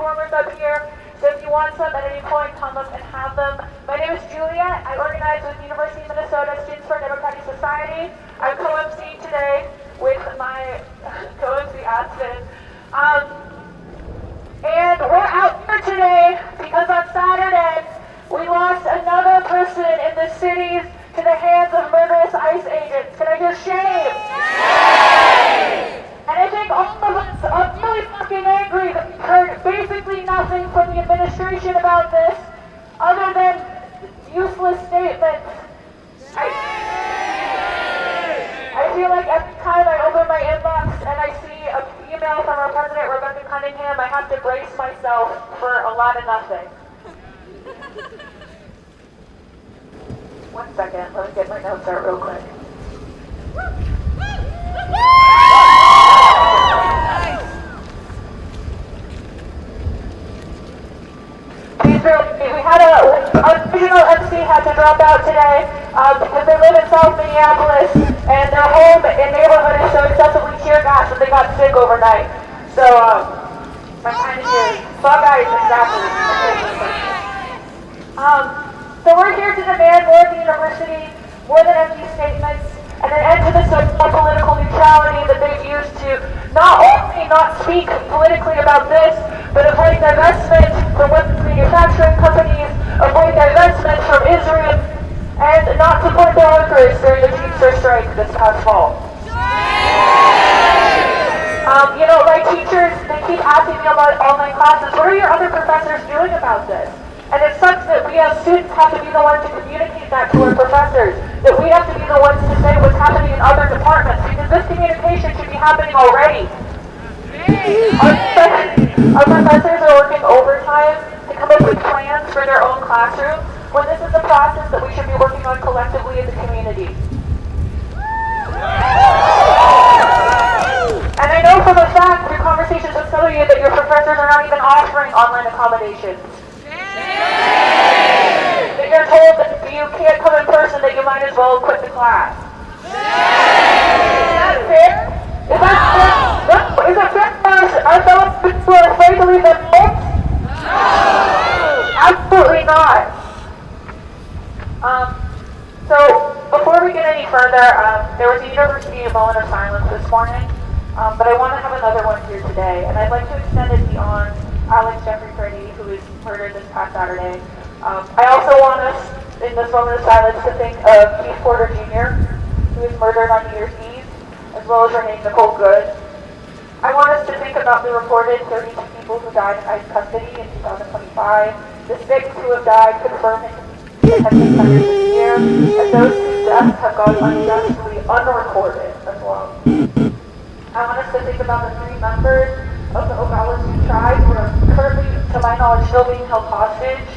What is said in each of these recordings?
warmers up here, so if you want some at any point, come up and have them. My name is Julia. I organize with University of Minnesota Students for Democratic Society. I'm co-MC today with my co-MC Aspen. And we're out here today because on Saturday, we lost another person in the cities to the hands of murderous ICE agents. Can I hear shame? Shame! And I think all of us are really fucking angry that we've heard basically nothing from the administration about this, other than useless statements. I feel like every time I open my inbox and I see an email from our president, Rebecca Cunningham, I have to brace myself for a lot of nothing. 1 second, let me get my notes out real quick. We had our original MC had to drop out today because they live in South Minneapolis and their home and neighborhood is so excessively tear gas that they got sick overnight. So, my kind of here. Bug eyes, exactly. So we're here to demand more of the university, more than empty statements, and an end to this political neutrality that they've used to not only not speak politically about this, but avoid divestment from weapons manufacturing companies, avoid divestment from Israel, and not support the workers during the teacher strike this past fall. Like teachers, they keep asking me about online classes. What are your other professors doing about this? And it sucks that we as students have to be the ones to communicate that to our professors, that we have to be the ones to say what's happening in other departments, because this communication should be happening already. Our professors are working overtime to come up with plans for their own classroom, when this is a process that we should be working on collectively as a community. And I know from a fact through conversations with some of you that your professors are not even offering online accommodations. That you're told that if you can't come in person, that you might as well quit the class. Is that fair? Is that fair? No. Is it fair for our fellow students who are afraid to leave their homes? No. Absolutely not. So before we get any further, there was a University moment of silence this morning, but I want to have another one here today, and I'd like to extend it beyond Alex Pretti, who was murdered this past Saturday. I also want us, in this moment of silence, to think of Keith Porter Jr., who was murdered on New Year's Eve, as well as her name, Nicole Good. I want us to think about the reported 32 people who died in ICE custody in 2025, the 6 who have died confirmed in detention centers this year, and those whose deaths have gone unjustly unrecorded as well. I want us to think about the 3 members of the Oglala Sioux tribe who are currently, to my knowledge, still being held hostage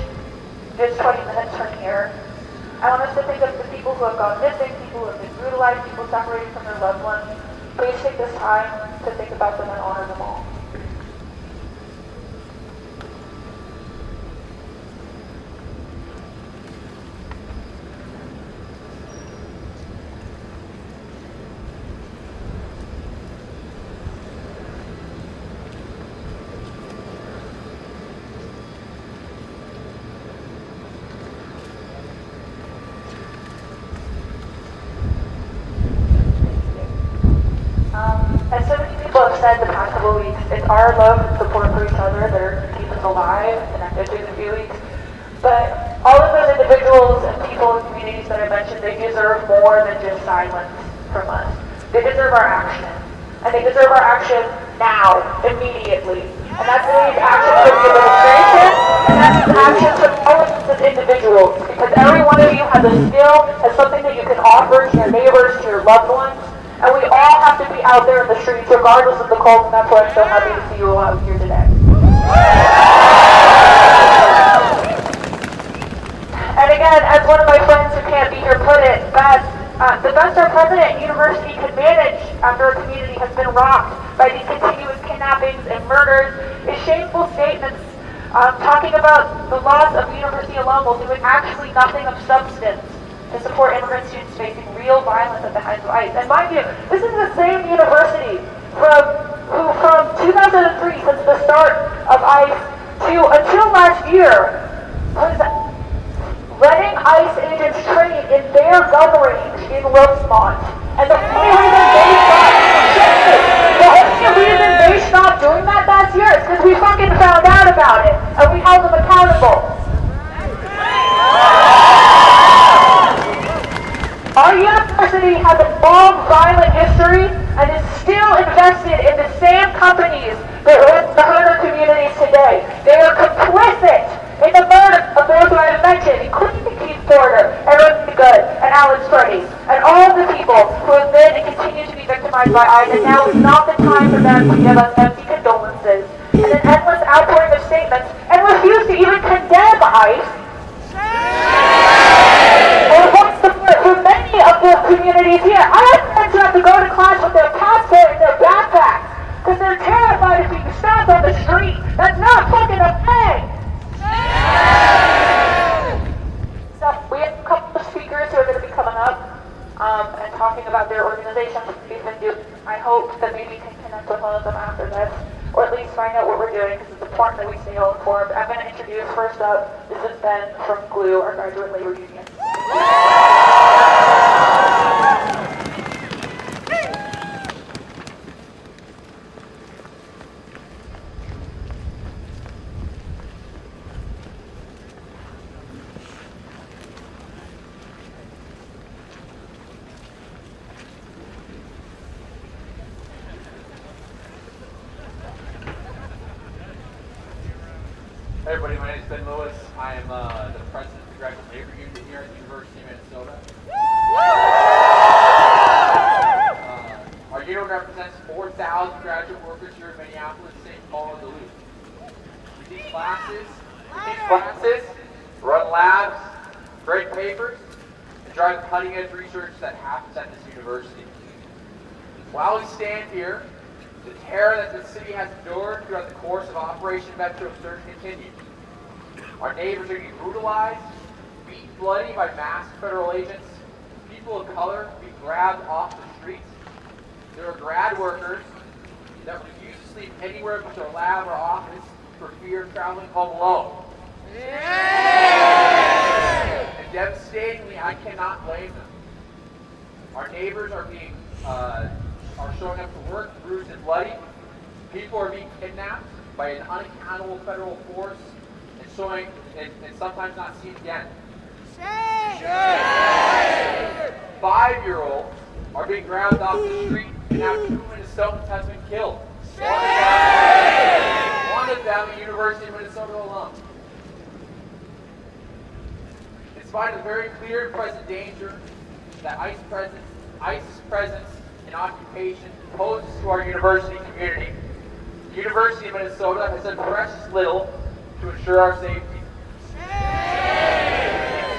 just 20 minutes from here. I want us to think of the people who have gone missing, people who have been brutalized, people separated from their loved ones. Please take this time to think about them and honor them all. As so many people have said the past couple of weeks, it's our love and support for each other that are to keep us alive and connected through the few weeks. But all of those individuals and people and communities that I mentioned, they deserve more than just silence from us. They deserve our action. And they deserve our action now, immediately. And that means action from the administration, and that's action from all of us as individuals. Because every one of you has a skill, has something that you can offer to your neighbors, to your loved ones. And we all have to be out there in the streets, regardless of the cold, and that's why I'm so happy to see you all out here today. And again, as one of my friends who can't be here put it, that the best our president and university could manage after a community has been rocked by these continuous kidnappings and murders is shameful statements talking about the loss of university alum while doing actually nothing of substance to support immigrant students facing real violence at the hands of ICE. And mind you, this is the same university from 2003, since the start of ICE, year was letting ICE agents train in their gun range in Rosemont. And the only reason they stopped doing that last year is because we fucking found out about it. And we held them accountable. Our university has a long, violent history and is still invested in the same companies that run the herder communities today. They are complicit in the murder of those who I have mentioned, including Keith Porter and Rodney Good and Alex Pretti, and all of the people who have been and continue to be victimized by ICE, and now is not the time for them to give us empty condolences and an endless outpouring of statements and refuse to even condemn ICE. For many of the communities here, I have friends who have to go to class with their passport in their backpacks because they're terrified of being stopped on the street. That's not fucking a thing. So we have a couple of speakers who are going to be coming up and talking about their organizations that they've been doing. I hope that maybe we can connect with one of them after this, or at least find out what we're doing, because it's important that we stay all informed. I'm going to introduce first up, this is Ben from GLUE, our graduate labor union. Hey everybody, my name is Ben Lewis. I am the president of the Graduate Labor Union here at the University of Minnesota. Our union represents 4,000 graduate workers here in Minneapolis, St. Paul, and Duluth. We teach classes, run labs, grade papers, and drive cutting-edge research that happens at this university. While we stand here, the terror that the city has endured throughout the course of Operation Metro Surge continues. Our neighbors are being brutalized, beaten bloody by masked federal agents, people of color being grabbed off the streets. There are grad workers that refuse to sleep anywhere but their lab or office for fear of traveling home alone. And devastatingly, I cannot blame them. Our neighbors are being are showing up to work bruised and bloody. People are being kidnapped by an unaccountable federal force and sometimes not seen again. Shame! 5-year-olds are being grabbed off the street and now 2 Minnesotans have been killed. Shame! One of them a University of Minnesota alum. In spite of the very clear and present danger that ICE's presence and occupation poses to our university community, the University of Minnesota has done precious little to ensure our safety.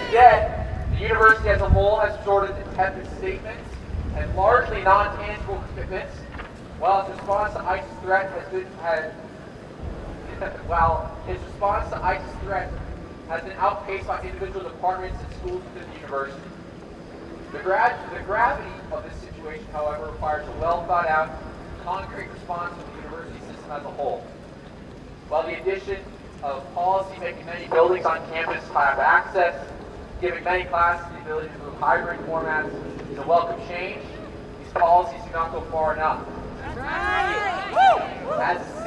Instead, the university as a whole has resorted to tepid statements and largely non-tangible commitments, while its response to ICE's threat has been outpaced by individual departments and schools within the university. The gravity of this situation, however, requires a well-thought-out, concrete response from the university system as a whole. While the addition of policy making many buildings on campus have access, giving many classes the ability to move hybrid formats is a welcome change, these policies do not go far enough. As the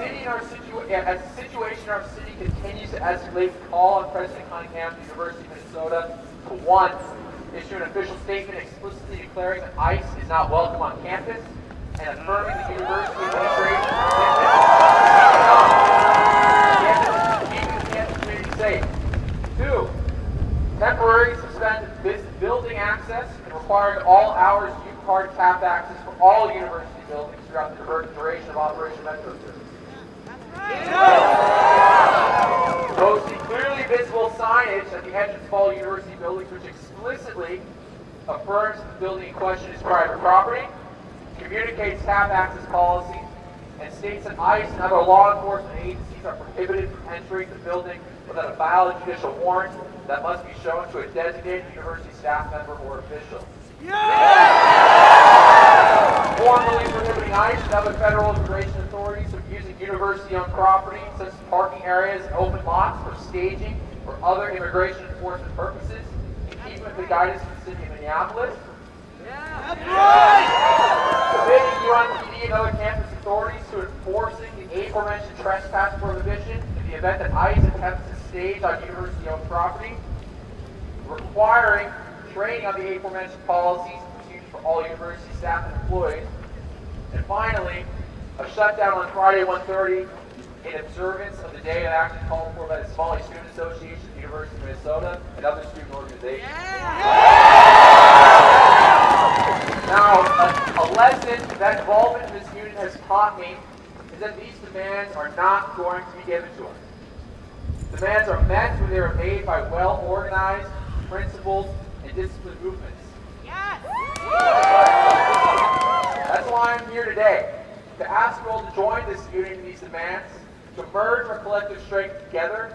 situation in our city continues to escalate, we call on President Cunningham, the University of Minnesota, to 1, issue an official statement explicitly declaring that ICE is not welcome on campus and affirming the university administration's keeping the campus community safe. 2, temporarily suspend building access and requiring all hours U-card tap access for all university buildings throughout the duration of Operation Metro Surge. Posting clearly visible signage at the entrance of all university buildings which explicitly affirms the building in question is private property, communicates tap access policy, and states that ICE and other law enforcement agencies are prohibited from entering the building without a valid judicial warrant that must be shown to a designated university staff member or official. Formally prohibiting ICE and other federal immigration authorities from using university-owned property, such as parking areas and open lots for staging or other immigration enforcement purposes, in keeping with the guidance from the city of Minneapolis. Committing UNPD and other campus authorities to enforcing the aforementioned trespass prohibition in the event that ICE attempts to stage on university-owned property. Requiring training on the aforementioned policies and procedures for all university staff and employees. And finally, a shutdown on Friday 1:30 in observance of the day of action called for by the Somali Student Association of the University of Minnesota and other student organizations. Now, a lesson that involvement in this union has taught me is that these demands are not going to be given to us. Demands are met when they are made by well-organized, principled, and disciplined movements. Yes! That's why I'm here today, to ask you all to join this union in these demands, to merge our collective strength together,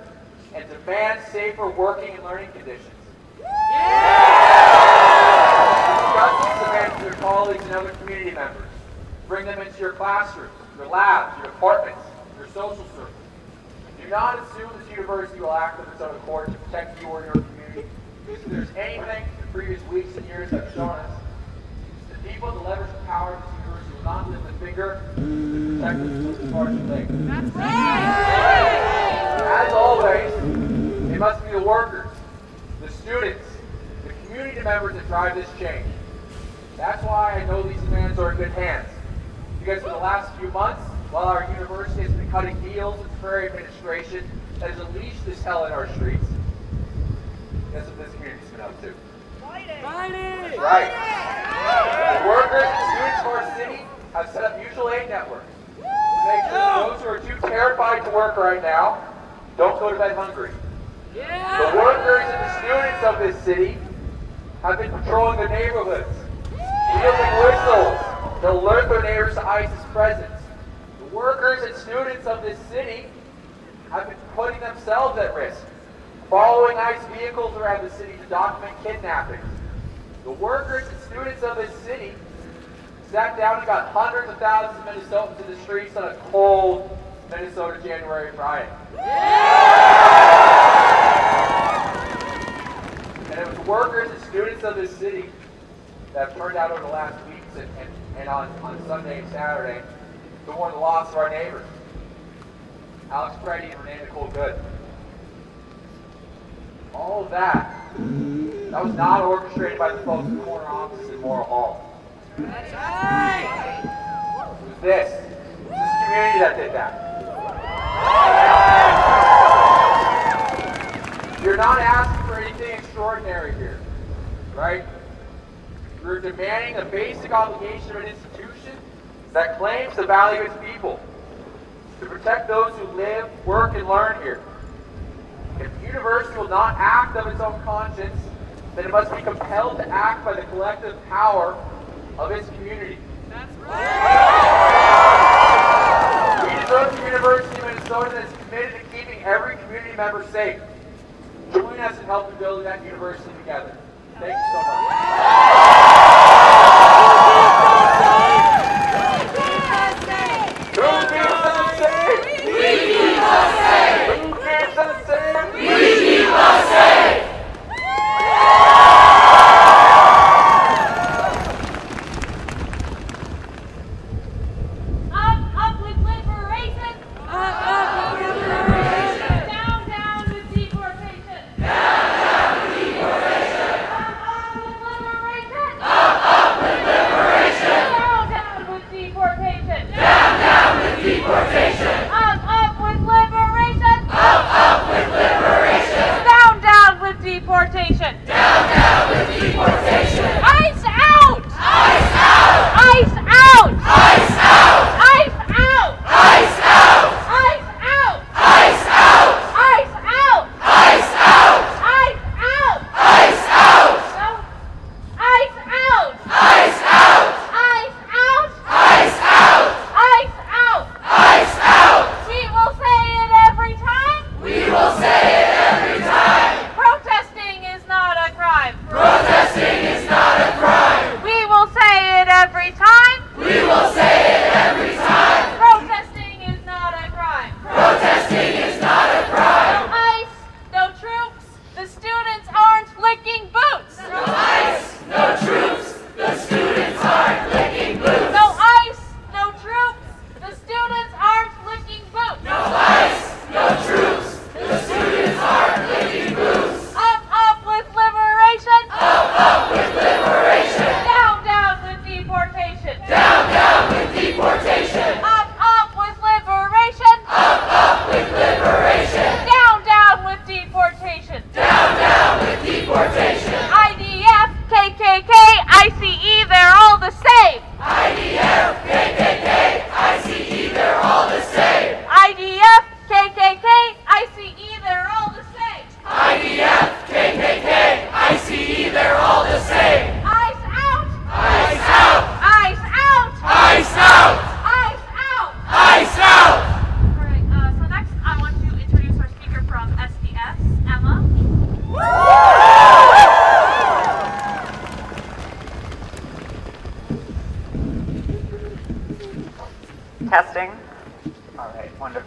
and demand safer working and learning conditions. Discuss these demands with your colleagues and other community members. Bring them into your classrooms, your labs, your departments, your social circles. Do not assume this university will act of its own accord to protect you or your community. If there's anything the previous weeks and years have shown us, the people with the leverage of power of this university will not lift a finger to protect us until the far too late. That's right! As always, it must be the workers, the students, the community members that drive this change. That's why I know these demands are in good hands. Because for the last few months, while our university has been cutting deals with the Prairie administration that has unleashed this hell in our streets, guess what this community's been up to? Fighting! That's right. The workers and students of our city have set up mutual aid networks to make sure that those who are too terrified to work right now don't go to bed hungry. The workers and the students of this city have been patrolling the neighborhoods, wielding whistles to alert their neighbors to ICE's presence. The workers and students of this city have been putting themselves at risk, following ICE vehicles around the city to document kidnappings. The workers and students of this city sat down and got hundreds of thousands of Minnesotans in the streets on a cold Minnesota January Friday. And it was workers and students of this city that have turned out over the last weeks and on Sunday and Saturday to mourn the loss of our neighbors, Alex Pretti and Renee Nicole Good. All of that was not orchestrated by the folks in the corner offices in Morrill Hall. That's right! It was this community that did that. You're not asking for anything extraordinary here, right? You're demanding a basic obligation of an institution that claims the value of its people, to protect those who live, work, and learn here. If the university will not act of its own conscience, then it must be compelled to act by the collective power of its community. That's right! We deserve a University of Minnesota that is committed to keeping every community member safe. Join us in helping build that university together. Thank you so much. Liberation!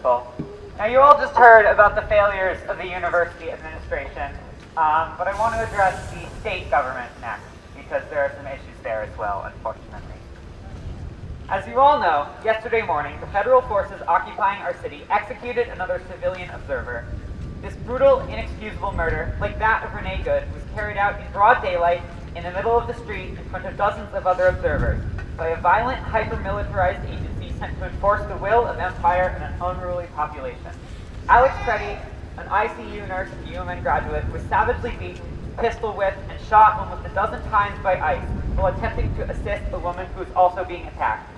Wonderful. Now you all just heard about the failures of the university administration, but I want to address the state government next, because there are some issues there as well, unfortunately. As you all know, yesterday morning, the federal forces occupying our city executed another civilian observer. This brutal, inexcusable murder, like that of Renee Good, was carried out in broad daylight in the middle of the street in front of dozens of other observers by a violent, hyper-militarized agency sent to enforce the will of empire and an unruly population. Alex Pretti, an ICU nurse and UMN graduate, was savagely beaten, pistol whipped, and shot almost a dozen times by ICE while attempting to assist a woman who was also being attacked.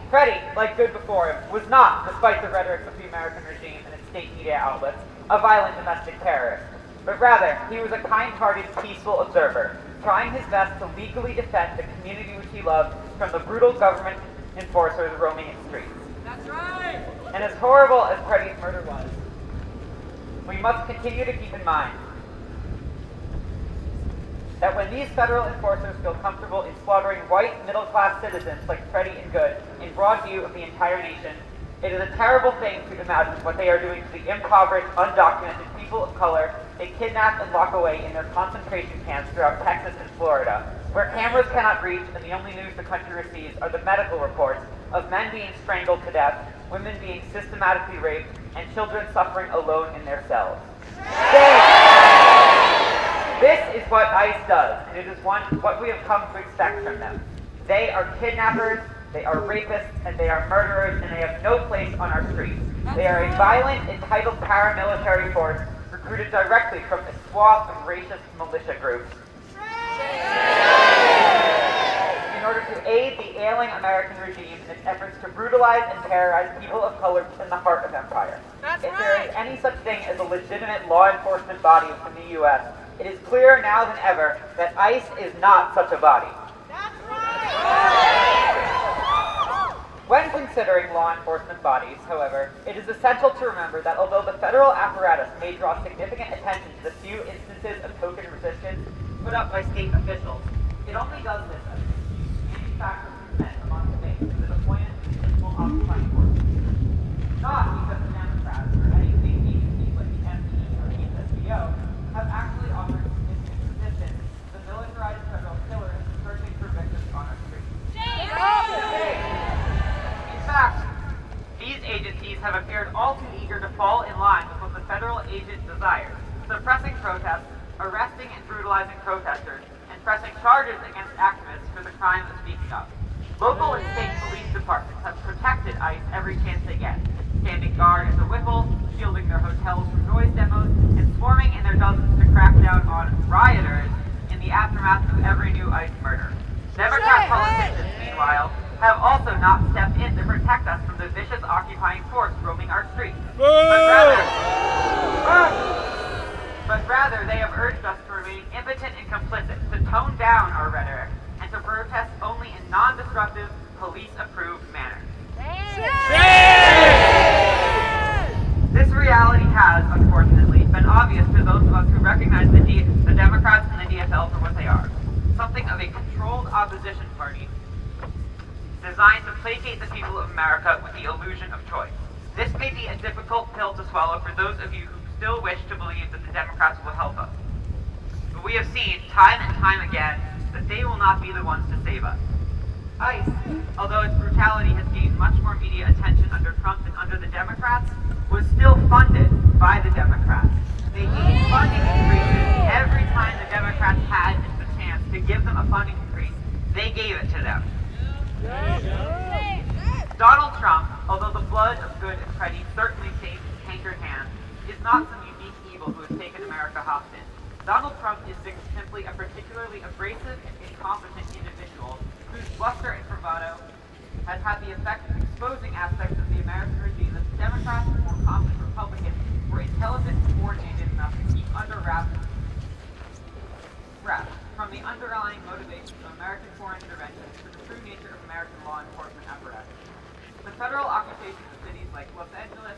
Pretti, like Good before him, was not, despite the rhetoric of the American regime and its state media outlets, a violent domestic terrorist, but rather he was a kind-hearted, peaceful observer, trying his best to legally defend the community which he loved from the brutal government enforcers roaming its streets. That's right! And as horrible as Pretti's murder was, we must continue to keep in mind that when these federal enforcers feel comfortable in slaughtering white, middle-class citizens like Pretti and Good in broad view of the entire nation, it is a terrible thing to imagine what they are doing to the impoverished, undocumented people of color they kidnap and lock away in their concentration camps throughout Texas and Florida, where cameras cannot reach and the only news the country receives are the medical reports of men being strangled to death, women being systematically raped, and children suffering alone in their cells. This is what ICE does, and it is what we have come to expect from them. They are kidnappers, they are rapists, and they are murderers, and they have no place on our streets. They are a violent, entitled paramilitary force recruited directly from a swath of racist militia groups in order to aid the ailing American regime in its efforts to brutalize and terrorize people of color in the heart of empire. If there is any such thing as a legitimate law enforcement body in the U.S., it is clearer now than ever that ICE is not such a body. When considering law enforcement bodies, however, it is essential to remember that although the federal apparatus may draw significant attention to the few instances of token resistance put up by state officials, it only does this as manufactured consent among states to the deployment of municipal occupying forces. Not because the Democrats or any state agencies like the MPE or the SBO have actually offered significant resistance to the militarized federal killers searching for victims on our streets. In fact, these agencies have appeared all too eager to fall in line with what the federal agent desires, suppressing protests, arresting and brutalizing protesters, and pressing charges against activists for the crime of speaking up. Local and state police departments have protected ICE every chance they get, standing guard at the Whipple, shielding their hotels from noise demos, and swarming in their dozens to crack down on rioters in the aftermath of every new ICE murder. Democrat politicians, meanwhile, have also not stepped in to protect us from the vicious occupying force roaming our streets, but rather they have urged us to remain impotent and complicit, to tone down our rhetoric, and to protest only in non-disruptive, police-approved manner. This reality has, unfortunately, been obvious to those of us who recognize the Democrats and the DFL for what they are, something of a controlled opposition party designed to placate the people of America with the illusion of choice. This may be a difficult pill to swallow for those of you who still wish to believe that the Democrats will help us. But we have seen, time and time again, that they will not be the ones to save us. ICE, although its brutality has gained much more media attention under Trump than under the Democrats, was still funded by the Democrats. They gave funding increases every time the Democrats had the chance to give them a funding increase. They gave it to them. Donald Trump, although the blood of Good and Pretti certainly stains his cankered hands, is not some unique evil who has taken America hostage. Donald Trump is simply a particularly abrasive and incompetent individual whose bluster and bravado has had the effect of exposing aspects of the American regime that the Democrats and more competent Republicans were intelligent and coordinated enough to keep under wraps from the underlying motivations of American foreign intervention to the true nature of American law enforcement apparatus. The federal occupation of cities like Los Angeles,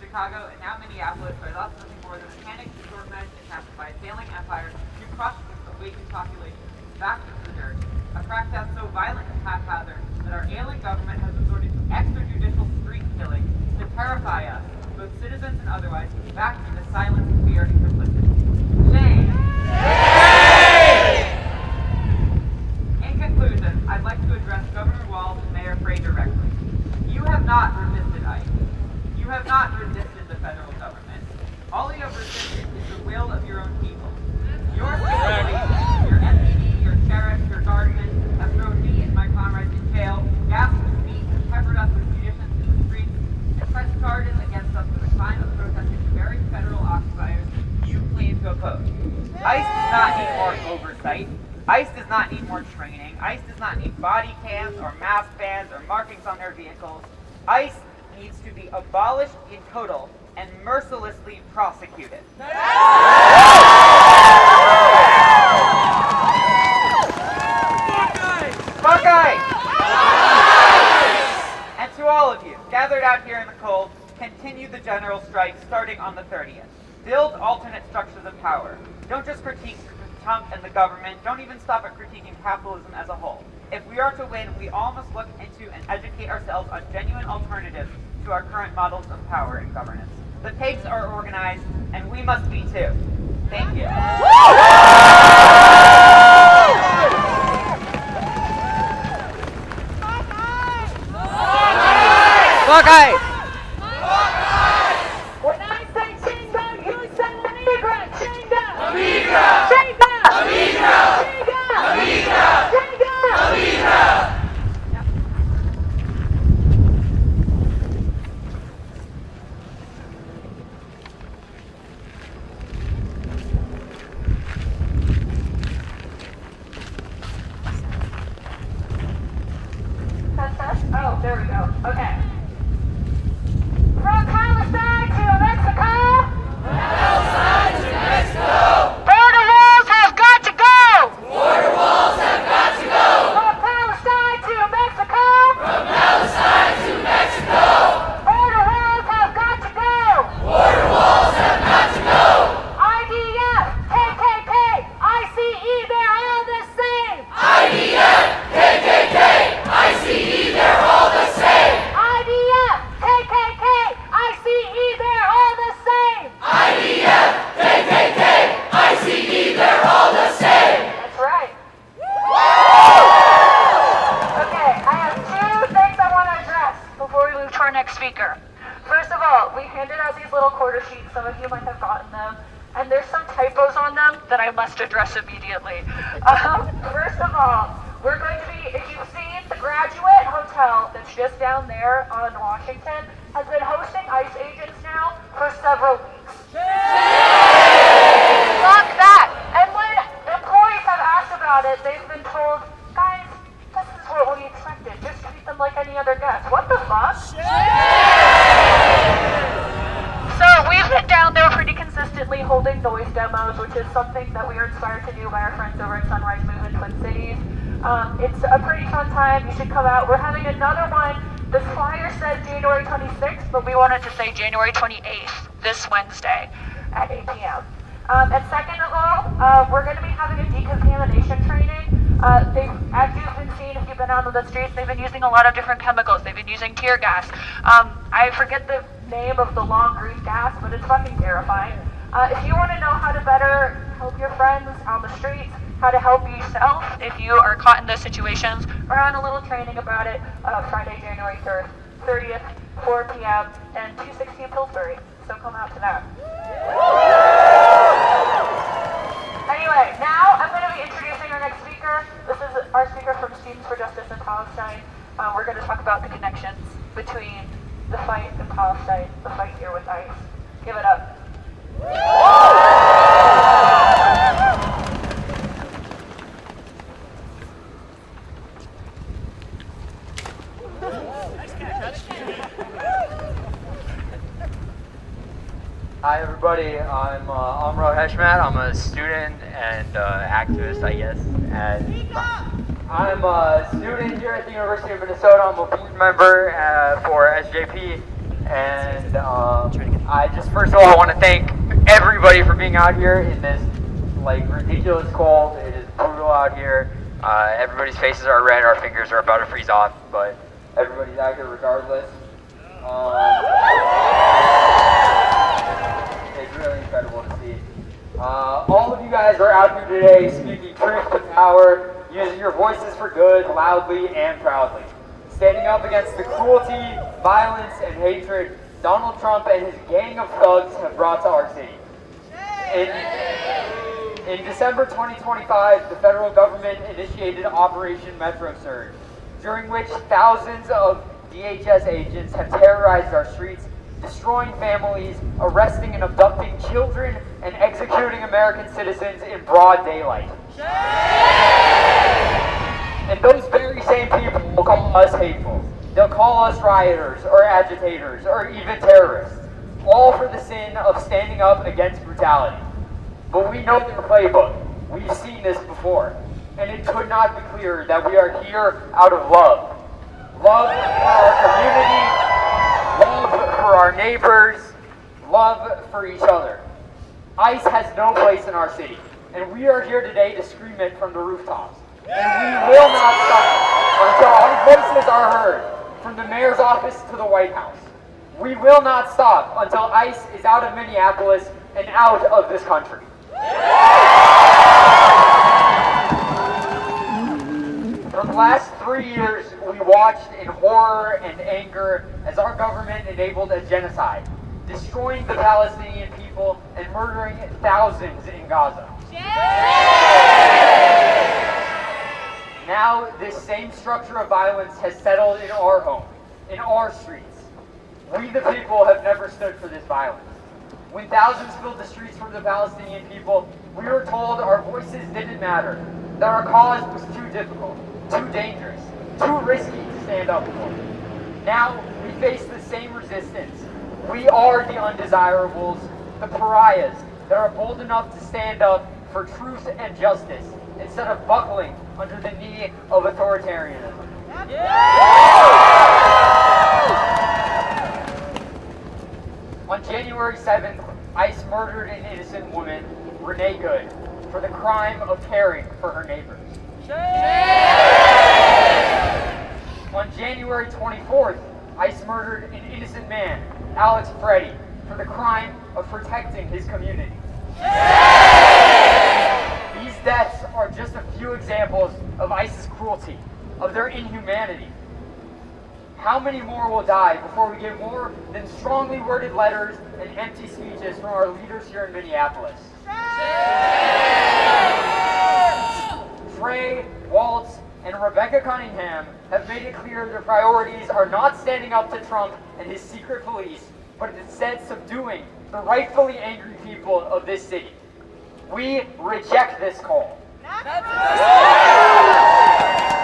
Chicago, and now Minneapolis are thus nothing more than a panicked, disorganized attempt by a failing empire to crush the awakened population back into the dirt, a crackdown so violent and haphazard that our ailing government has resorted to extrajudicial street killing to terrify us, both citizens and otherwise, back into silence, fear, and complicity. Shame! In conclusion, I'd like to address Governor Walz and Mayor Frey directly. You have not resisted ICE. You have not resisted the federal government. All you have resisted is the will of your own people. Your police, your MPD, your sheriff, your guardsmen have thrown me and my comrades in jail, gassed with meat, and peppered us with munitions in the streets, and pressed charges against us for the crime of protesting the very federal occupiers you claim to oppose. ICE does not need more oversight. ICE does not need more training. ICE does not need body cams or mask bans or markings on their vehicles. ICE needs to be abolished in total and mercilessly prosecuted. Buckeye! And to all of you, gathered out here in the cold, continue the general strike starting on the 30th. Build alternate structures of power. Don't just critique Trump and the government. Don't even stop at critiquing capitalism as a whole. If we are to win, we all must look into and educate ourselves on genuine alternatives to our current models of power and governance. The pigs are organized, and we must be too. Thank you. Buckeye! When I say chinga, you say amiga. Chinga. Amiga. Chinga. Amiga. Chinga. Amiga. Chinga. Amiga. Oh, there we go. Okay. From Palestine to Mexico. Palestine to Mexico. Border walls have got to go. Border walls have got to go. From Palestine to Mexico. From Palestine to Mexico. Border walls have got to go. Border walls have got to go. IDF, KKK, ICE, they're all the same. IDF, KKK, ICE, they're all the same. IDF, KKK, ICE, they're all the same. IDF, KKK, ICE, they're all the same. That's right. Okay, I have two things I want to address before we move to our next speaker. First of all, we handed out these little quarter sheets. Some of you might have gotten them. And there's some typos on them that I must address immediately. First of all, we're going to be, if you've seen the Graduate Hotel that's just down there on Washington, has been hosting ICE agents now for several weeks. Fuck that! And when employees have asked about it, they've been told, guys, this is what we expected. Just treat them like any other guest. What the fuck? So we've been down there pretty consistently holding noise demos, which is something that we are inspired to do by our friends over at Sunrise Movement Twin Cities. It's a pretty fun time. You should come out. We're having another one. The flyer says January 26th, but we wanted to say January 28th, this Wednesday at 8 p.m. And second of all, we're going to be having a decontamination training. As you've been seeing, if you've been out on the streets, they've been using a lot of different chemicals. They've been using tear gas. I forget the name of the long green gas, but it's fucking terrifying. If you want to know how to better help your friends on the streets, how to help yourself if you are caught in those situations, we're on a little training about it Friday, January 30th, 4 p.m. and 216 Pillsbury. So come out to that. Anyway, now I'm going to be introducing our next speaker. This is our speaker from Students for Justice in Palestine. We're going to talk about the connections between the fight in Palestine, the fight here with ICE. Give it up. Hi everybody, I'm Amro Heshmat. I'm a student and activist, I guess. And I'm a student here at the University of Minnesota. I'm a board member for SJP. And I just, first of all, want to thank everybody for being out here in this like ridiculous cold. It is brutal out here. Everybody's faces are red, our fingers are about to freeze off, but everybody's out here regardless. It's really incredible to see. All of you guys are out here today speaking truth to power, using your voices for good, loudly and proudly. Standing up against the cruelty, violence, and hatred Donald Trump and his gang of thugs have brought to our city. In December 2025, the federal government initiated Operation Metro Surge, during which thousands of DHS agents have terrorized our streets, destroying families, arresting and abducting children, and executing American citizens in broad daylight. And those very same people will call us hateful. They'll call us rioters, or agitators, or even terrorists, all for the sin of standing up against brutality. But we know their playbook. We've seen this before. And it could not be clearer that we are here out of love. Love for our community, love for our neighbors, love for each other. ICE has no place in our city, and we are here today to scream it from the rooftops. And we will not stop until our voices are heard, from the mayor's office to the White House. We will not stop until ICE is out of Minneapolis and out of this country. For the last 3 years, we watched in horror and anger as our government enabled a genocide, destroying the Palestinian people and murdering thousands in Gaza. Now, this same structure of violence has settled in our home, in our streets. We, the people, have never stood for this violence. When thousands filled the streets for the Palestinian people, we were told our voices didn't matter, that our cause was too difficult, too dangerous, too risky to stand up for. Now, we face the same resistance. We are the undesirables, the pariahs that are bold enough to stand up for truth and justice instead of buckling under the knee of authoritarianism. On January 7th, ICE murdered an innocent woman, Renee Good, for the crime of caring for her neighbors. On January 24th, ICE murdered an innocent man, Alex Pretti, for the crime of protecting his community. These deaths are just a few examples of ICE's cruelty, of their inhumanity. How many more will die before we get more than strongly worded letters and empty speeches from our leaders here in Minneapolis? Trey, Waltz, and Rebecca Cunningham have made it clear their priorities are not standing up to Trump and his secret police, but instead subduing the rightfully angry people of this city. We reject this call.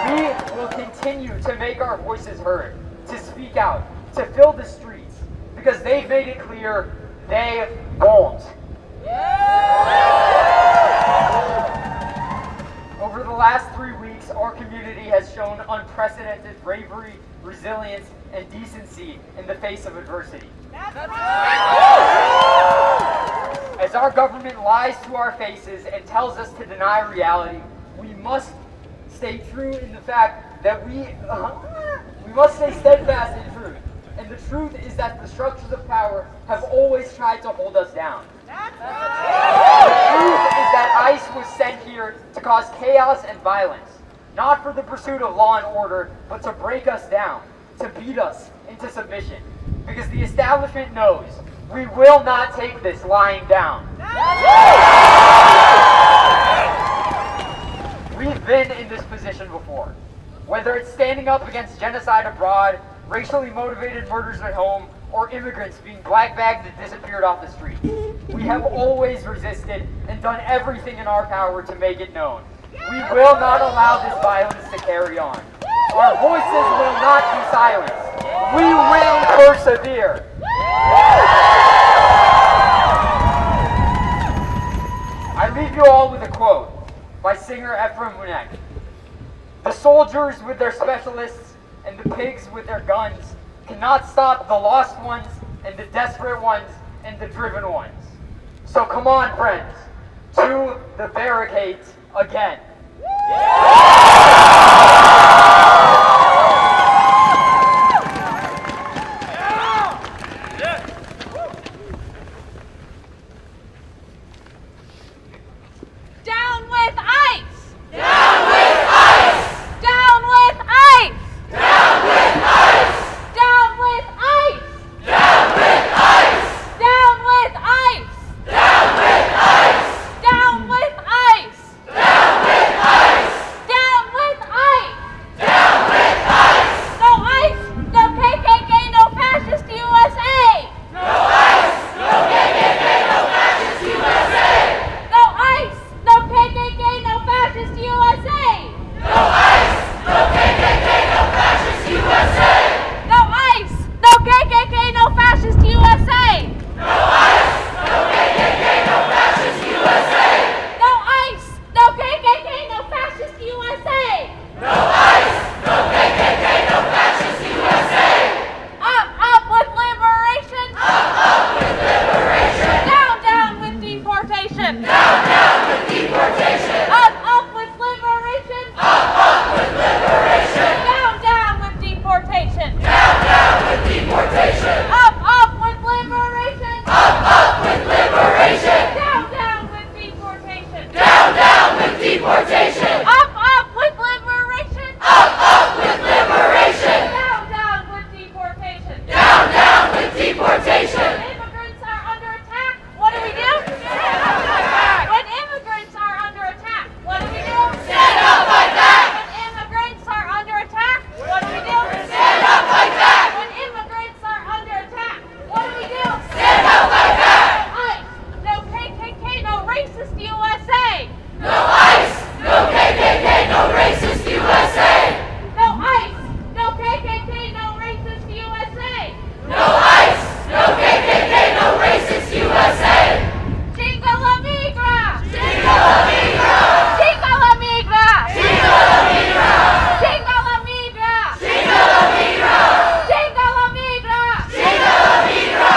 We will continue to make our voices heard, to speak out, to fill the streets, because they've made it clear they won't. Over the last 3 weeks, our community has shown unprecedented bravery, resilience, and decency in the face of adversity. As our government lies to our faces and tells us to deny reality, we must stay true in the fact that we must stay steadfast in truth. And the truth is that the structures of power have always tried to hold us down. The truth is that ICE was sent here to cause chaos and violence, not for the pursuit of law and order, but to break us down, to beat us into submission. Because the establishment knows we will not take this lying down. We've been in this position before. Whether it's standing up against genocide abroad, racially motivated murders at home, or immigrants being black-bagged and disappeared off the street. We have always resisted and done everything in our power to make it known. We will not allow this violence to carry on. Our voices will not be silenced. We will persevere. I leave you all with a quote by singer Ephraim Munek. The soldiers with their specialists and the pigs with their guns cannot stop the lost ones and the desperate ones and the driven ones. So come on, friends, to the barricades again. Down with ICE! Down with ICE! Down with ICE! Down with ICE! Down with ICE! Down with ICE! Down with ICE! Down with ICE! Down with ICE! Down with ICE! Down with ICE! Down with ICE! No ICE! No KKK! No fascist USA! No ICE! No KKK! No fascist USA! No ICE! No KKK! No fascist USA! No ICE! No KKK! No fascist USA! No ICE! No KKK! No fascist USA! No ICE! No KKK! No fascist USA! No ICE! No KKK! No fascist USA! No ICE! No KKK! No fascist USA! Up with liberation! Up with liberation! Down with deportation! Down with deportation! Up with liberation! Up with liberation! Down with deportation! Down with deportation! Up with liberation! Up with liberation! Down with deportation! Down with deportation! Up with liberation! Up with liberation! Down with deportation! Down with deportation! Immigrants are under attack. What do we do? Stand up like that. When immigrants are under attack, what do we do? Stand up like that. When immigrants are under attack, what do we do? Stand up like that. When immigrants are under attack, what do we do? Stand up like that. ICE, no KKK, no racist USA. No ICE, no KKK, no racist USA. No ICE, no KKK, no racist USA. No ICE, no KKK, no racist USA. Chinga la migra! Chinga la migra! Chinga la migra! Chinga la migra! Chinga la migra! Chinga la migra! Chinga la migra! Chinga la migra!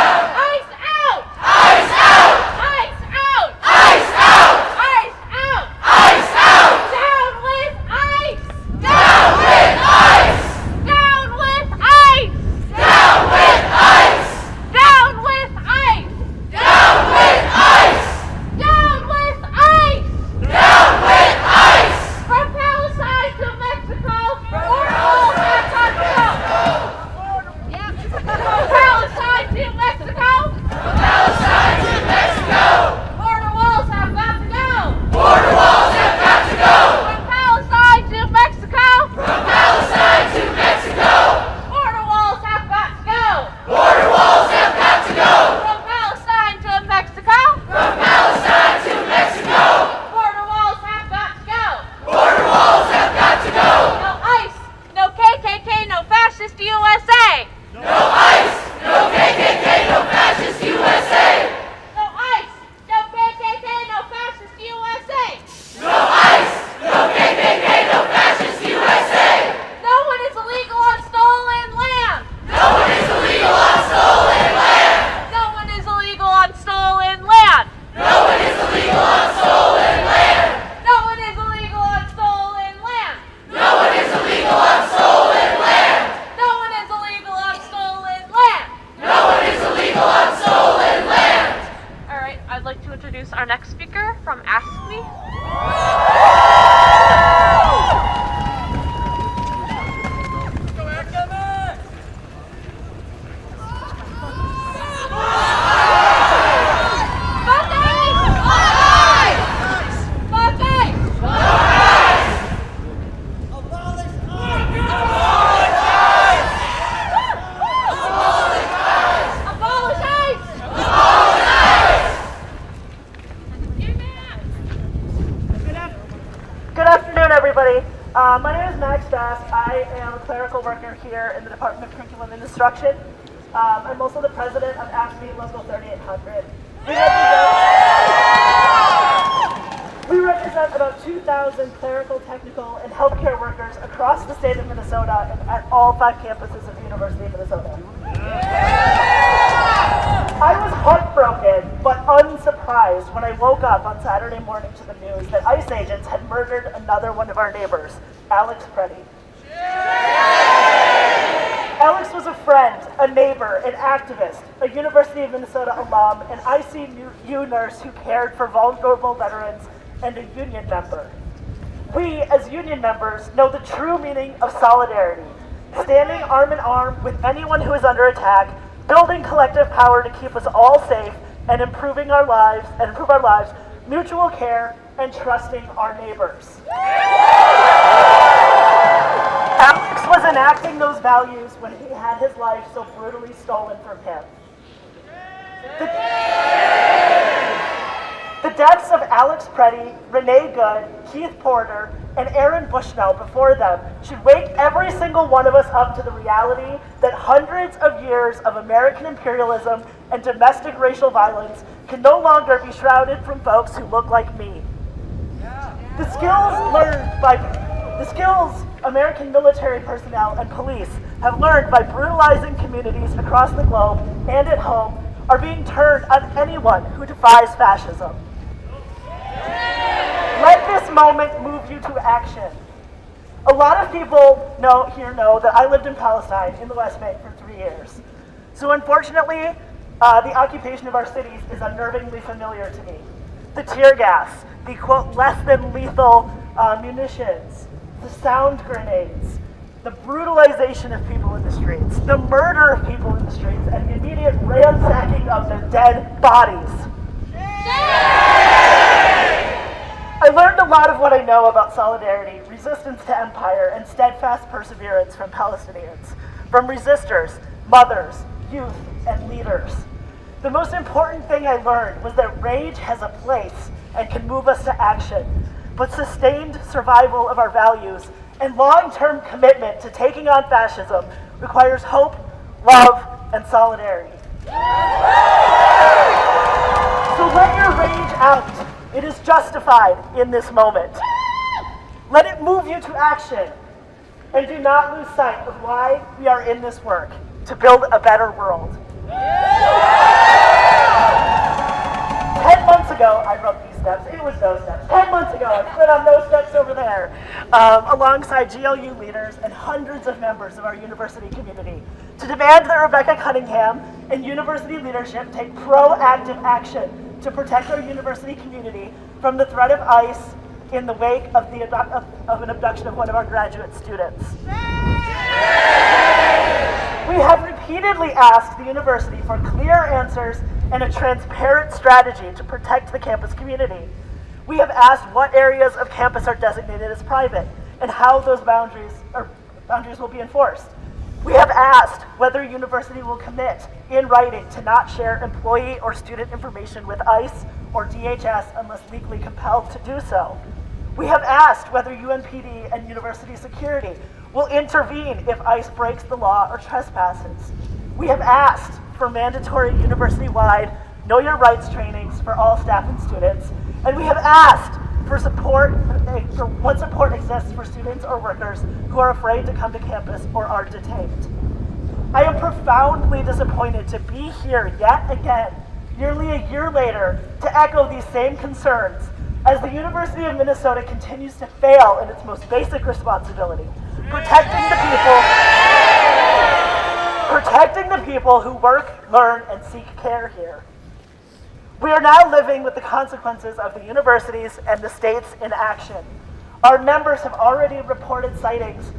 ICE out! ICE out! ICE out! ICE out! ICE out! ICE out! Down with ICE! Down with ICE! Down with ICE! Down with ICE! Down with ICE! Down with ICE! Down with ICE! Down with ICE! From Palestine to Mexico, border walls have got to go. Yep. From Palestine to Mexico. From Palestine to Mexico. Border walls have got to go. Border walls have got to go. From Palestine to Mexico. From Palestine to Mexico. Border walls have got to go. Border walls have got to go. From Palestine to Mexico. From Palestine to Mexico. Border walls have got to go. Border walls have got to go. No ICE, no KKK, no fascist USA. No ICE, no KKK, no fascist USA. No ICE, no KKK, no fascist USA. No ICE, no KKK, no fascist USA. No one is illegal on stolen land. No one is illegal on stolen land. No one is illegal on stolen land. No one is illegal on stolen land. No one is illegal on stolen land. No one is illegal on stolen land. No one is illegal on stolen land. No one is illegal on stolen land. All right, I'd like to introduce our next speaker from Ask Me. My name is Max Dask. I am a clerical worker here in the Department of Curriculum and Instruction. I'm also the president of Ask Me Local 3800. We represent about 2,000 clerical, technical, and healthcare workers across the state of Minnesota and at all 5 campuses of the University of Minnesota. I was heartbroken but unsurprised when I woke up on Saturday morning to the news that ICE agents had murdered another one of our neighbors, Alex Pretti. Alex was a friend, a neighbor, an activist, a University of Minnesota alum, an ICU nurse who cared for vulnerable veterans, and a union member. We, as union members, know the true meaning of solidarity, standing arm in arm with anyone who is under attack, building collective power to keep us all safe, and improve our lives, mutual care, and trusting our neighbors. Alex was enacting those values when he had his life so brutally stolen from him. The deaths of Alex Pretti, Renee Good, Keith Porter, and Aaron Bushnell before them should wake every single one of us up to the reality that hundreds of years of American imperialism and domestic racial violence can no longer be shrouded from folks who look like me. The skills American military personnel and police have learned by brutalizing communities across the globe and at home are being turned on anyone who defies fascism. Let this moment move you to action. A lot of people know that I lived in Palestine in the West Bank for 3 years. So unfortunately, the occupation of our cities is unnervingly familiar to me. The tear gas, the quote, less than lethal munitions, the sound grenades, the brutalization of people in the streets, the murder of people in the streets, and the immediate ransacking of their dead bodies. I learned a lot of what I know about solidarity, resistance to empire, and steadfast perseverance from Palestinians, from resistors, mothers, youth, and leaders. The most important thing I learned was that rage has a place and can move us to action, but sustained survival of our values and long-term commitment to taking on fascism requires hope, love, and solidarity. So let your rage out. It is justified in this moment. Let it move you to action. And do not lose sight of why we are in this work, to build a better world. 10 months ago, I wrote these steps. It was those steps. 10 months ago, I stood on those steps over there, alongside GLU leaders and hundreds of members of our university community, to demand that Rebecca Cunningham and university leadership take proactive action to protect our university community from the threat of ICE in the wake of an abduction of one of our graduate students. We have repeatedly asked the university for clear answers and a transparent strategy to protect the campus community. We have asked what areas of campus are designated as private and how those boundaries will be enforced. We have asked whether university will commit in writing to not share employee or student information with ICE or DHS unless legally compelled to do so. We have asked whether UNPD and university security will intervene if ICE breaks the law or trespasses. We have asked for mandatory university-wide Know Your Rights trainings for all staff and students, and we have asked for what support exists for students or workers who are afraid to come to campus or are detained. I am profoundly disappointed to be here yet again, nearly a year later, to echo these same concerns as the University of Minnesota continues to fail in its most basic responsibility, protecting the people who work, learn, and seek care here. We are now living with the consequences of the universities and the state's inaction. Our members have already reported sightings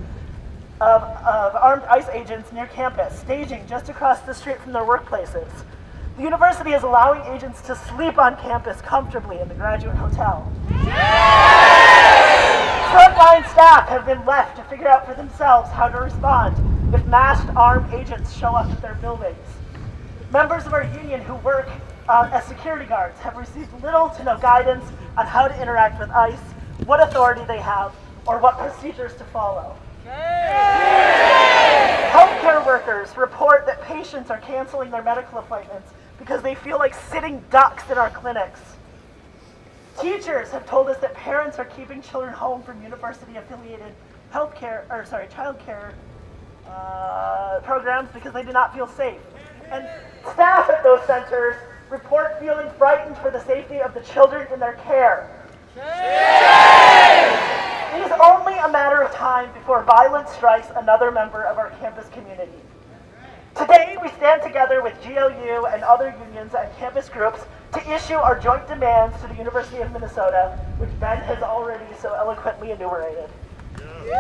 of armed ICE agents near campus, staging just across the street from their workplaces. The university is allowing agents to sleep on campus comfortably in the graduate hotel. Frontline staff have been left to figure out for themselves how to respond if masked armed agents show up at their buildings. Members of our union who work as security guards have received little to no guidance on how to interact with ICE, what authority they have, or what procedures to follow. Healthcare workers report that patients are canceling their medical appointments because they feel like sitting ducks in our clinics. Teachers have told us that parents are keeping children home from university-affiliated childcare programs because they do not feel safe. And staff at those centers report feeling frightened for the safety of the children in their care. It is only a matter of time before violence strikes another member of our campus community. Today, we stand together with GOU and other unions and campus groups to issue our joint demands to the University of Minnesota, which Ben has already so eloquently enumerated. We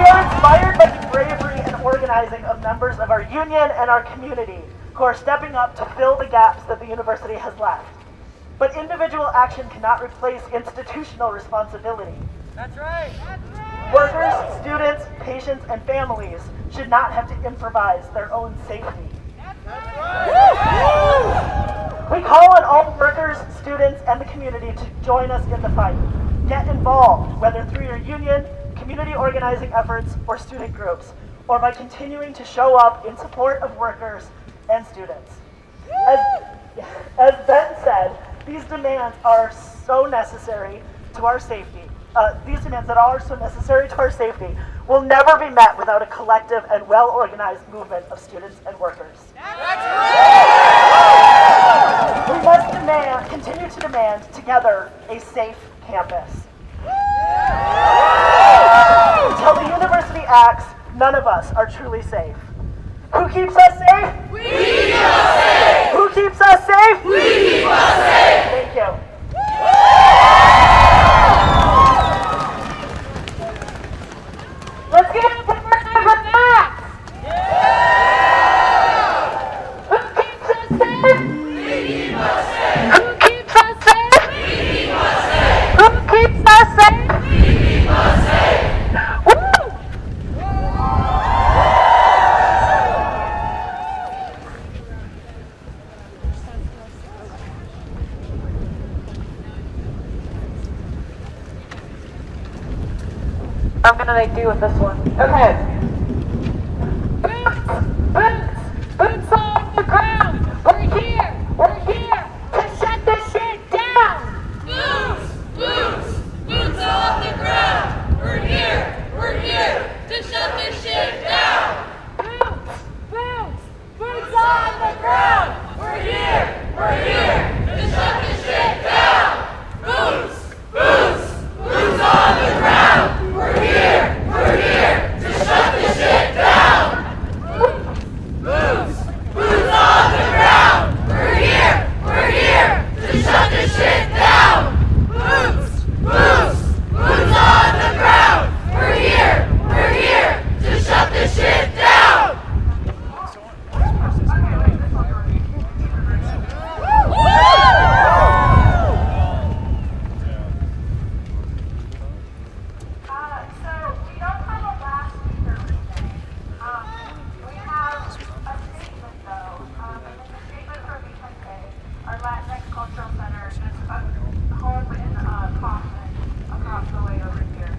are inspired by the bravery and organizing of members of our union and our community who are stepping up to fill the gaps that the university has left. But individual action cannot replace institutional responsibility. That's right. Workers, students, patients, and families should not have to improvise their own safety. We call on all workers, students, and the community to join us in the fight. Get involved, whether through your union, community organizing efforts, or student groups, or by continuing to show up in support of workers and students. As Ben said, these demands are so necessary to our safety. These demands that are so necessary to our safety will never be met without a collective and well-organized movement of students and workers. We must continue to demand together a safe campus. Until the university acts, none of us are truly safe. Who keeps us safe? We keep us safe! Who keeps us safe? We keep us safe! Thank you. Let's give it one more time for Max! Who keeps us safe? We keep us safe! Who keeps us safe? We keep us safe! Who keeps us safe? We keep us safe! Woo! I'm gonna make do with this one. Okay. Boots! Boots! Boots on the ground! We're here to shut this shit down! Boots! Boots! Boots on the ground! We're here to shut this shit down! Boots! Boots! Boots on the ground! We're here to shut this shit down! Boots! Boots! Boots on the ground! We're here to shut this shit down! Boots! Boots on the ground! We're here to shut this shit down! Boots! Boots! Boots on the ground! We're here to shut this shit down! So we don't have a last speaker today. We have a statement though, and it's a statement from Vicente, our Latinx Cultural Center, that's home in Kaufman, across the way over here.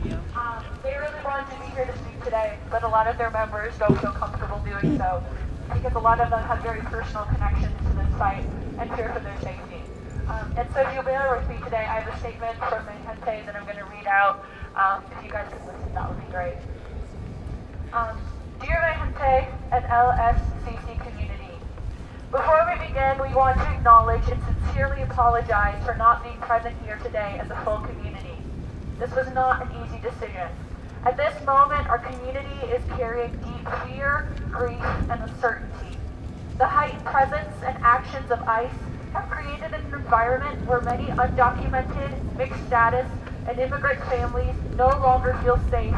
They really wanted to be here to speak today, but a lot of their members don't feel comfortable doing so, because a lot of them have very personal connections to this site and fear for their safety. And so if you'll bear with me today, I have a statement from Vicente that I'm going to read out. If you guys could listen, that would be great. Dear Vicente and LSCC community, before we begin, we want to acknowledge and sincerely apologize for not being present here today as a full community. This was not an easy decision. At this moment, our community is carrying deep fear, grief, and uncertainty. The heightened presence and actions of ICE have created an environment where many undocumented, mixed status, and immigrant families no longer feel safe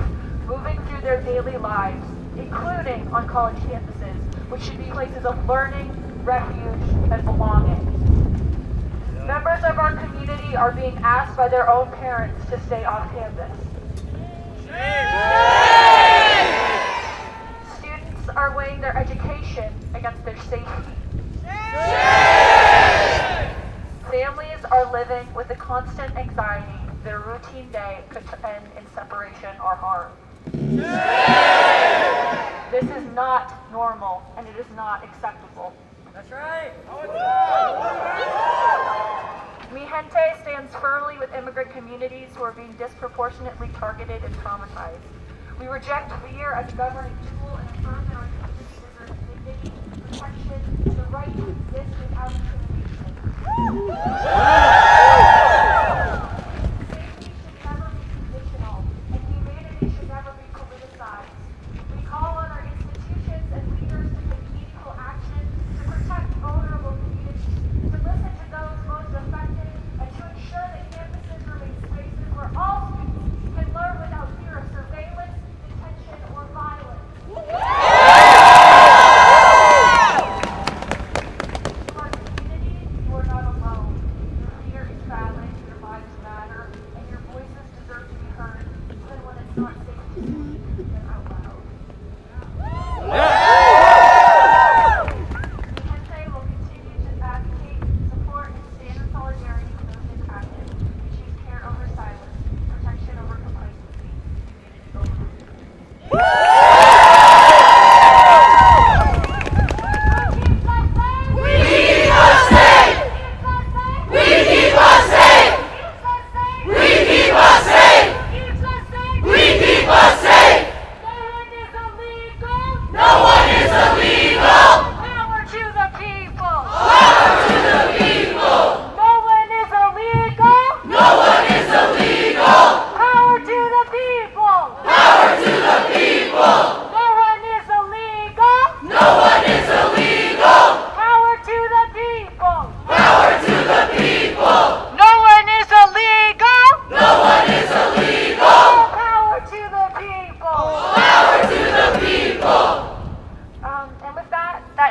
moving through their daily lives, including on college campuses, which should be places of learning, refuge, and belonging. Members of our community are being asked by their own parents to stay off campus. Students are weighing their education against their safety. Families are living with the constant anxiety their routine day could end in separation or harm. This is not normal, and it is not acceptable. That's right. Mi Gente stands firmly with immigrant communities who are being disproportionately targeted and traumatized. We reject fear as a governing tool and affirm that our community deserves dignity, protection, the right to exist without discrimination. Safety should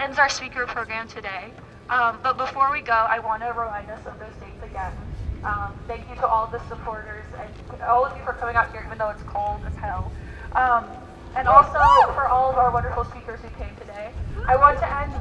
that ends our speaker program today. But before we go, I want to remind us of those dates again. Thank you to all the supporters and all of you for coming out here, even though it's cold as hell. And also for all of our wonderful speakers who came today. I want to end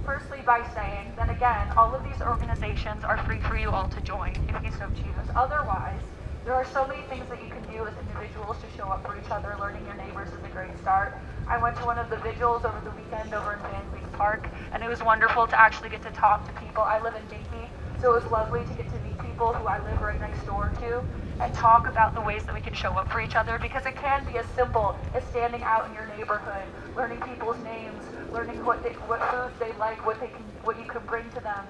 firstly by saying that again, all of these organizations are free for you all to join if you so choose. Otherwise, there are so many things that you can do as individuals to show up for each other. Learning your neighbors is a great start. I went to one of the vigils over the weekend over in Van Fleet Park, and it was wonderful to actually get to talk to people. I live in Dinky, so it was lovely to get to meet people who I live right next door to and talk about the ways that we can show up for each other, because it can be as simple as standing out in your neighborhood, learning people's names, learning what foods they like, what you can bring to them.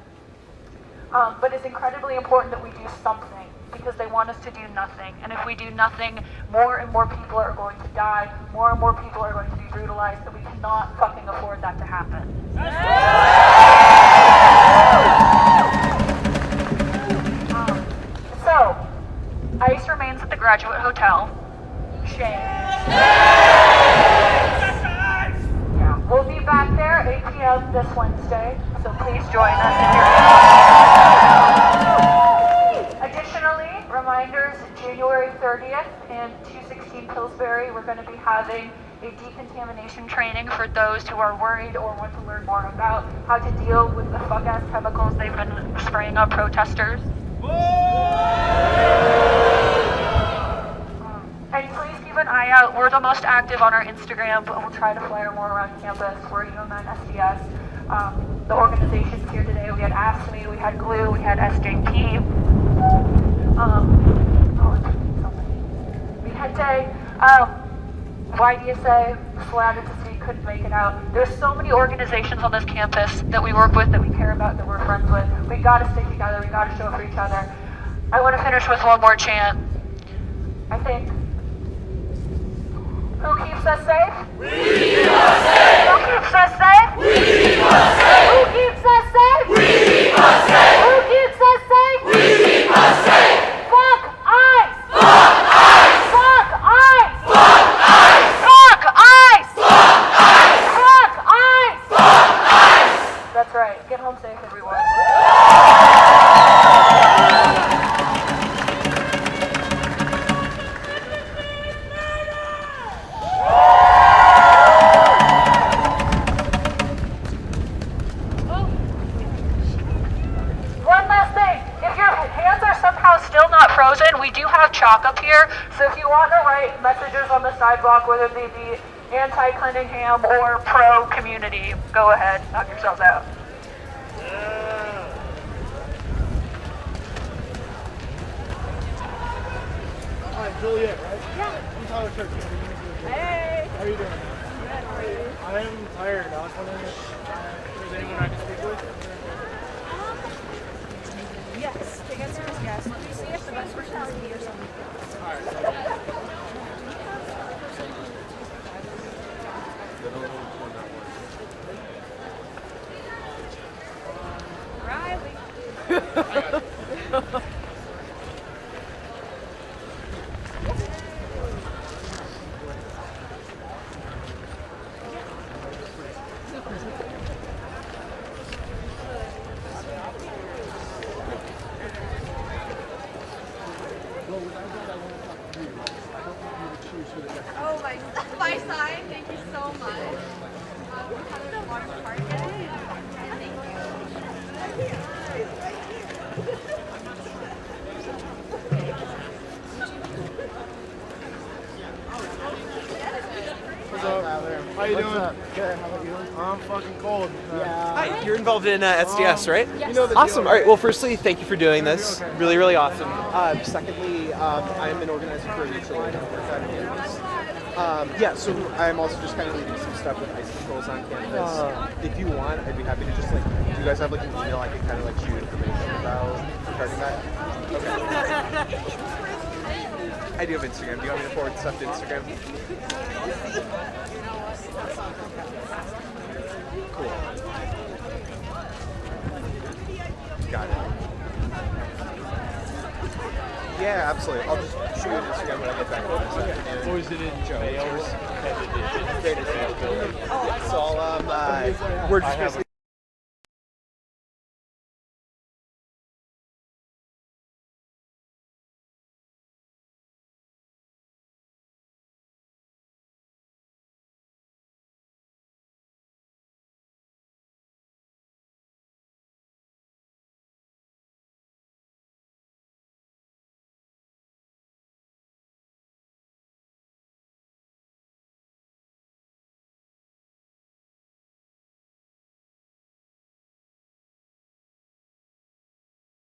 But it's incredibly important that we do something, because they want us to do nothing. And if we do nothing, more and more people are going to die, more and more people are going to be brutalized, and we cannot fucking afford that to happen. So, ICE remains at the Graduate Hotel. Shame. Yeah, we'll be back there 8 p.m. this Wednesday, so please join us if you're interested. Additionally, reminders, January 30th in 216 Pillsbury, we're going to be having a decontamination training for those who are worried or want to learn more about how to deal with the fuck-ass chemicals they've been spraying on protesters. And please keep an eye out. We're the most active on our Instagram, but we'll try to flyer more around campus. We're UMN SDS. The organizations here today, we had AFSCME, we had GLUE, we had SJP. We had YDSA, Flatted to see couldn't make it out. There's so many organizations on this campus that we work with, that we care about, that we're friends with. We gotta stick together, we gotta show up for each other. I want to finish with one more chant. I think. Who keeps us safe? We keep us safe! Who keeps us safe? We keep us safe! Who keeps us safe? We keep us safe! Who keeps us safe? We keep us safe! Fuck ICE! Fuck ICE! Fuck ICE! Fuck ICE! Fuck ICE! Fuck ICE! Fuck ICE! Fuck ICE! That's right. Get home safe, everyone. Still not frozen. We do have chalk up here, so if you want to write messages on the sidewalk, whether they be anti-Cunningham or pro-community, go ahead, knock yourselves out. Hi, Juliet, right? Yeah. I'm Tyler Church. Hey! How are you doing? Good, how are you? I'm tired. I was wondering if there's anyone I can speak with. Yes, the answer is yes. Let me see if the best person is me or something. Riley. Oh my side, thank you so much. We're having a large party today, and thank you. What's up? How you doing? Good. How about you? I'm fucking cold. Hi, you're involved in SDS, right? You know the Awesome. deal, All right. Well, firstly, thank you for doing You're this. okay. Really, really awesome. Secondly, I'm an organizer for REUTERS. Yeah, so I'm also just kind of leading some stuff with ice controls on campus. If you want, I'd be happy to just do you guys have an email I can kind of shoot information about regarding that? Okay. I do have Instagram. Do you want me to forward stuff to Instagram? Cool. Got it. Yeah, absolutely. I'll just shoot you an Instagram when I get back home this afternoon. Or is it in jail? Great to see you. So I'll we're just basically